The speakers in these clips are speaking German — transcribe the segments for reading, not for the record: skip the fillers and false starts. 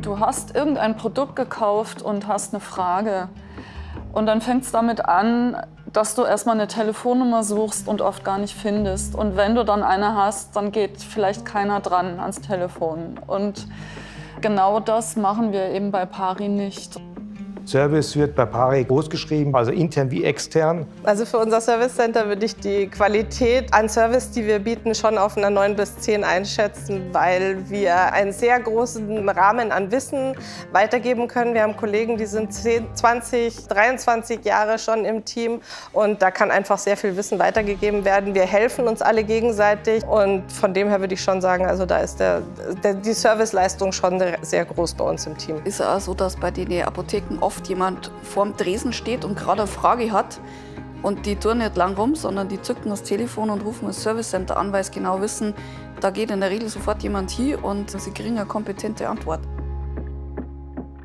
Du hast irgendein Produkt gekauft und hast eine Frage. Und dann fängt es damit an, dass du erstmal eine Telefonnummer suchst und oft gar nicht findest. Und wenn du dann eine hast, dann geht vielleicht keiner dran ans Telefon. Und genau das machen wir eben bei Pari nicht. Service wird bei Pari großgeschrieben, also intern wie extern. Also für unser Service Center würde ich die Qualität an Service, die wir bieten, schon auf einer 9 bis 10 einschätzen, weil wir einen sehr großen Rahmen an Wissen weitergeben können. Wir haben Kollegen, die sind 10, 20, 23 Jahre schon im Team und da kann einfach sehr viel Wissen weitergegeben werden. Wir helfen uns alle gegenseitig und von dem her würde ich schon sagen, also da ist die Serviceleistung schon sehr groß bei uns im Team. Ist auch so, dass bei den Apotheken oft jemand vorm Tresen steht und gerade eine Frage hat und die tun nicht lang rum, sondern die zücken das Telefon und rufen das Service Center an, weil sie genau wissen, da geht in der Regel sofort jemand hin und sie kriegen eine kompetente Antwort.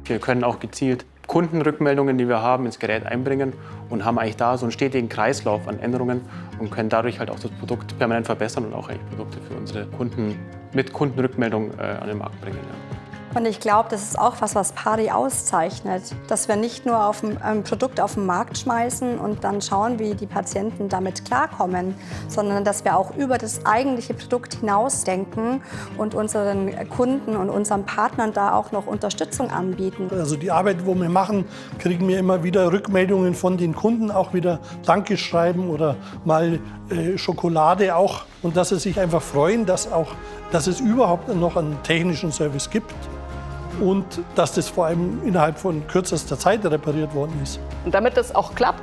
Wir können auch gezielt Kundenrückmeldungen, die wir haben, ins Gerät einbringen und haben eigentlich da so einen stetigen Kreislauf an Änderungen und können dadurch halt auch das Produkt permanent verbessern und auch eigentlich Produkte für unsere Kunden mit Kundenrückmeldung an den Markt bringen. Ja. Und ich glaube, das ist auch was Pari auszeichnet, dass wir nicht nur ein Produkt auf den Markt schmeißen und dann schauen, wie die Patienten damit klarkommen, sondern dass wir auch über das eigentliche Produkt hinausdenken und unseren Kunden und unseren Partnern da auch noch Unterstützung anbieten. Also die Arbeit, wo wir machen, kriegen wir immer wieder Rückmeldungen von den Kunden, auch wieder Dankeschreiben oder mal Schokolade auch. Und dass sie sich einfach freuen, dass es überhaupt noch einen technischen Service gibt. Und dass das vor allem innerhalb von kürzester Zeit repariert worden ist. Und damit das auch klappt,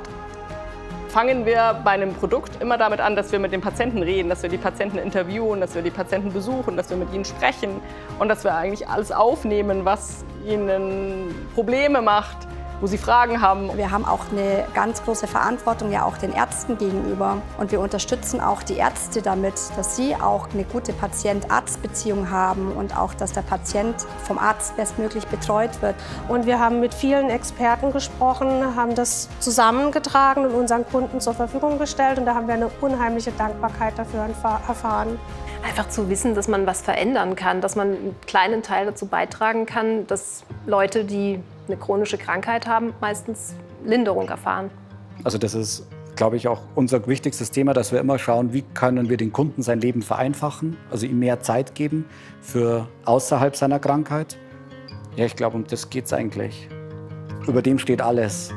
fangen wir bei einem Produkt immer damit an, dass wir mit den Patienten reden, dass wir die Patienten interviewen, dass wir die Patienten besuchen, dass wir mit ihnen sprechen und dass wir eigentlich alles aufnehmen, was ihnen Probleme macht, wo sie Fragen haben. Wir haben auch eine ganz große Verantwortung ja auch den Ärzten gegenüber und wir unterstützen auch die Ärzte damit, dass sie auch eine gute Patient-Arzt-Beziehung haben und auch, dass der Patient vom Arzt bestmöglich betreut wird. Und wir haben mit vielen Experten gesprochen, haben das zusammengetragen und unseren Kunden zur Verfügung gestellt und da haben wir eine unheimliche Dankbarkeit dafür erfahren. Einfach zu wissen, dass man was verändern kann, dass man einen kleinen Teil dazu beitragen kann, dass Leute, die eine chronische Krankheit haben, meistens Linderung erfahren. Also das ist, glaube ich, auch unser wichtigstes Thema, dass wir immer schauen, wie können wir den Kunden sein Leben vereinfachen, also ihm mehr Zeit geben für außerhalb seiner Krankheit. Ja, ich glaube, um das geht es eigentlich. Über dem steht alles.